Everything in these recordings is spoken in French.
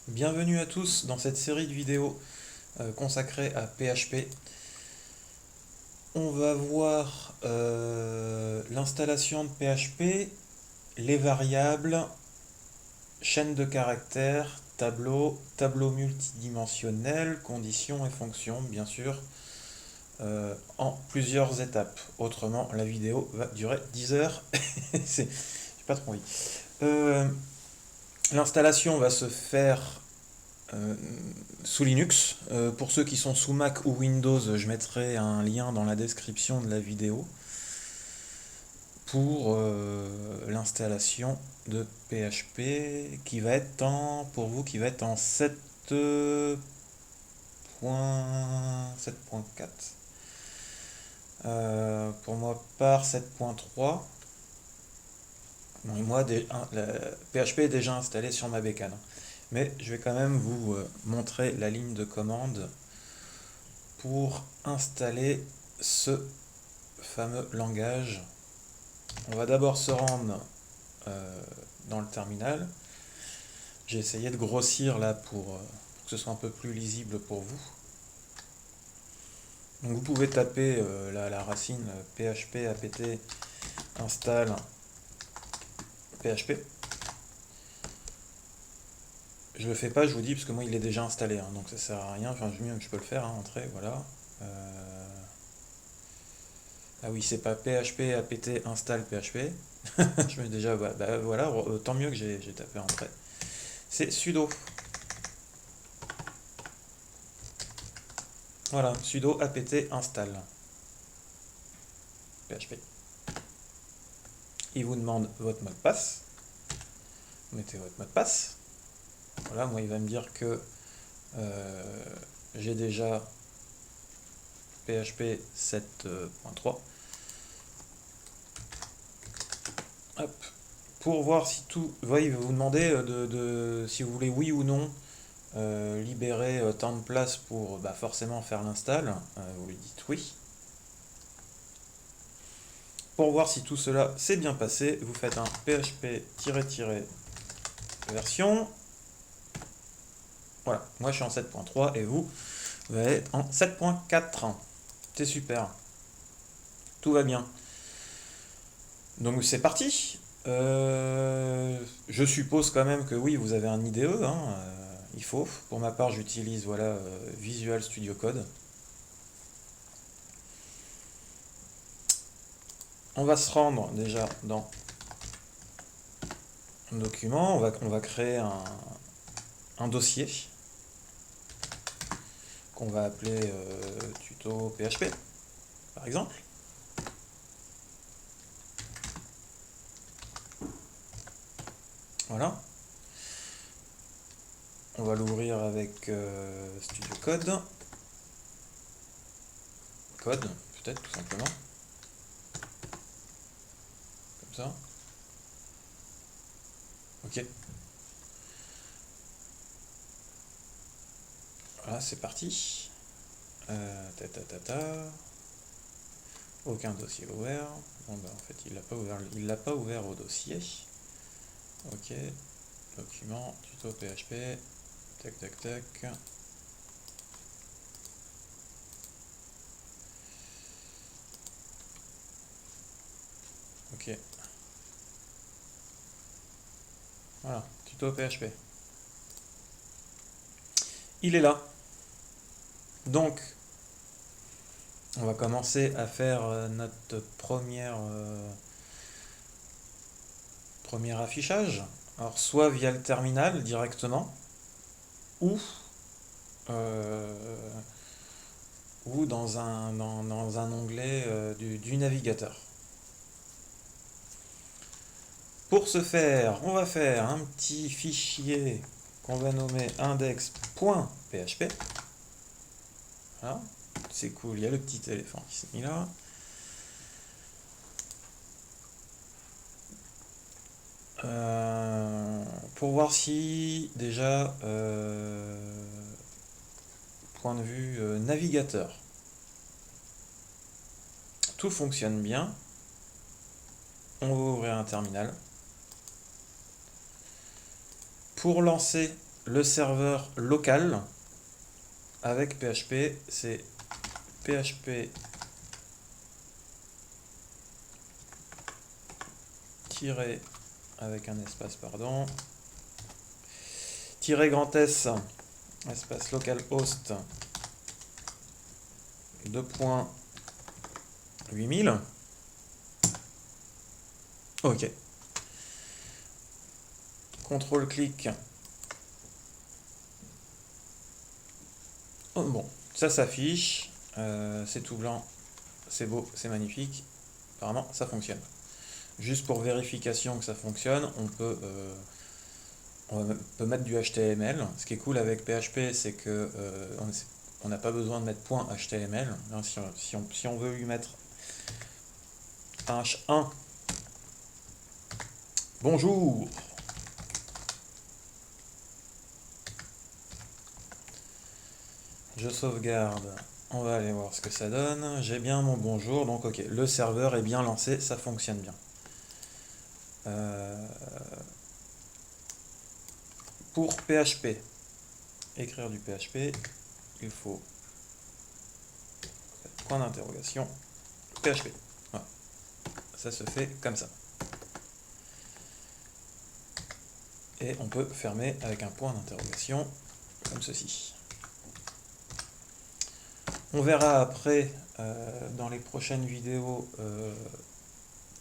Bienvenue à tous dans cette série de vidéos consacrée à PHP. On va voir l'installation de PHP, les variables, chaîne de caractères, tableau multidimensionnel, conditions et fonctions, bien sûr, en plusieurs étapes. Autrement, la vidéo va durer 10 heures. J'ai pas trop envie. L'installation va se faire euh, sous Linux. Pour ceux qui sont sous Mac ou Windows, je mettrai un lien dans la description de la vidéo pour l'installation de PHP qui va être pour vous, qui va être en 7.7.4. Pour moi, par 7.3. Bon, moi, PHP est déjà installé sur ma bécane. Mais je vais quand même vous montrer la ligne de commande pour installer ce fameux langage. On va d'abord se rendre dans le terminal. J'ai essayé de grossir là pour que ce soit un peu plus lisible pour vous. Donc vous pouvez taper la racine php apt install php. Je le fais pas, je vous dis, parce que moi il est déjà installé, hein, donc ça sert à rien. Enfin, je peux le faire, hein, entrer, voilà. Ah oui, c'est pas php apt install php. Je me dis déjà, voilà, tant mieux que j'ai tapé entrée. C'est sudo. Voilà, sudo apt install php. Il vous demande votre mot de passe. Vous mettez votre mot de passe. Voilà, moi il va me dire que j'ai déjà PHP 7.3. Hop. Pour voir si tout. Vous voyez, il va vous demander si vous voulez oui ou non libérer tant de place pour forcément faire l'install. Vous lui dites oui. Pour voir si tout cela s'est bien passé, vous faites un php-version. Voilà, moi je suis en 7.3 et vous allez être en 7.4. C'est super. Tout va bien. Donc c'est parti. Je suppose quand même que oui, vous avez un IDE. Hein, il faut. Pour ma part, j'utilise voilà, Visual Studio Code. On va se rendre déjà dans un document. On va créer un dossier qu'on va appeler tuto PHP, par exemple. Voilà. On va l'ouvrir avec Studio Code. Code, peut-être, tout simplement. Comme ça. Ok. Voilà, c'est parti. Aucun dossier ouvert. Bon, en fait, il l'a pas ouvert au dossier. Ok. Document, tuto PHP. Tac, tac, tac. Ok. Voilà, tuto PHP. Il est là. Donc, on va commencer à faire notre premier affichage. Alors, soit via le terminal directement, ou, euh, ou dans dans un onglet du navigateur. Pour ce faire, on va faire un petit fichier qu'on va nommer index.php. Voilà, c'est cool, il y a le petit éléphant qui s'est mis là. Pour voir si déjà point de vue navigateur tout fonctionne bien, on va ouvrir un terminal. Pour lancer le serveur local avec PHP, c'est PHP tiré avec un espace, pardon, tiré grand S, espace localhost 2.8000. Ok. Contrôle-clic. Oh, bon, ça s'affiche. C'est tout blanc. C'est beau, c'est magnifique. Apparemment, ça fonctionne. Juste pour vérification que ça fonctionne, on peut mettre du HTML. Ce qui est cool avec PHP, c'est que on n'a pas besoin de mettre .html. Hein, si on veut lui mettre un H1, bonjour. Je sauvegarde. On va aller voir ce que ça donne. J'ai bien mon bonjour. Donc ok, le serveur est bien lancé, ça fonctionne bien. Pour PHP, écrire du PHP, il faut point d'interrogation PHP. Voilà. Ça se fait comme ça. Et on peut fermer avec un point d'interrogation comme ceci. On verra après dans les prochaines vidéos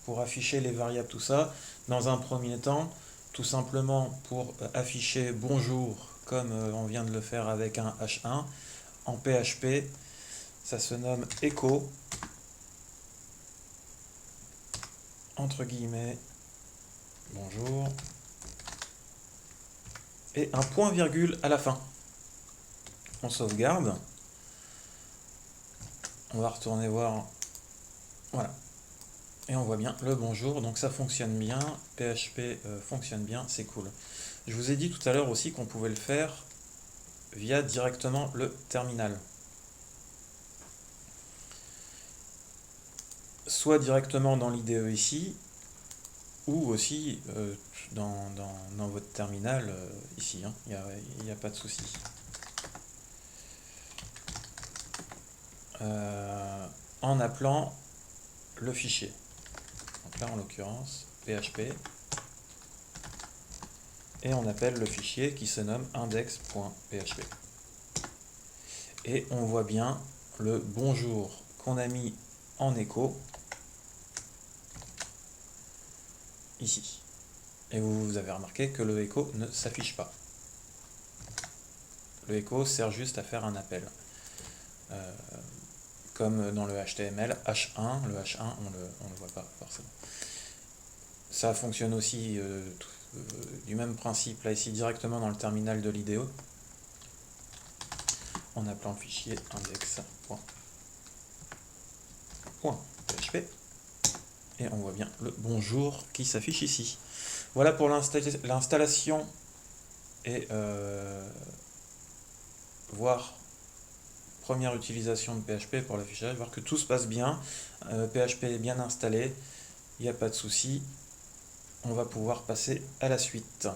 pour afficher les variables, tout ça. Dans un premier temps, tout simplement pour afficher bonjour comme on vient de le faire avec un H1 en PHP, ça se nomme echo entre guillemets bonjour et un point virgule à la fin. On sauvegarde. On va retourner voir. Voilà. Et on voit bien le bonjour, donc ça fonctionne bien, PHP fonctionne bien, c'est cool. Je vous ai dit tout à l'heure aussi qu'on pouvait le faire via directement le terminal. Soit directement dans l'IDE ici, ou aussi dans votre terminal ici, hein. Il n'y a pas de souci. En appelant le fichier. Donc là en l'occurrence PHP. Et on appelle le fichier qui se nomme index.php. Et on voit bien le bonjour qu'on a mis en écho ici. Et vous avez remarqué que le écho ne s'affiche pas. Le écho sert juste à faire un appel. Comme dans le HTML, H1, le H1 on le voit pas forcément. Ça fonctionne aussi du même principe, là ici directement dans le terminal de l'IDE, en appelant le fichier index.php, et on voit bien le bonjour qui s'affiche ici. Voilà pour l'installation et voir première utilisation de PHP pour l'affichage, voir que tout se passe bien, PHP est bien installé, il n'y a pas de souci. On va pouvoir passer à la suite.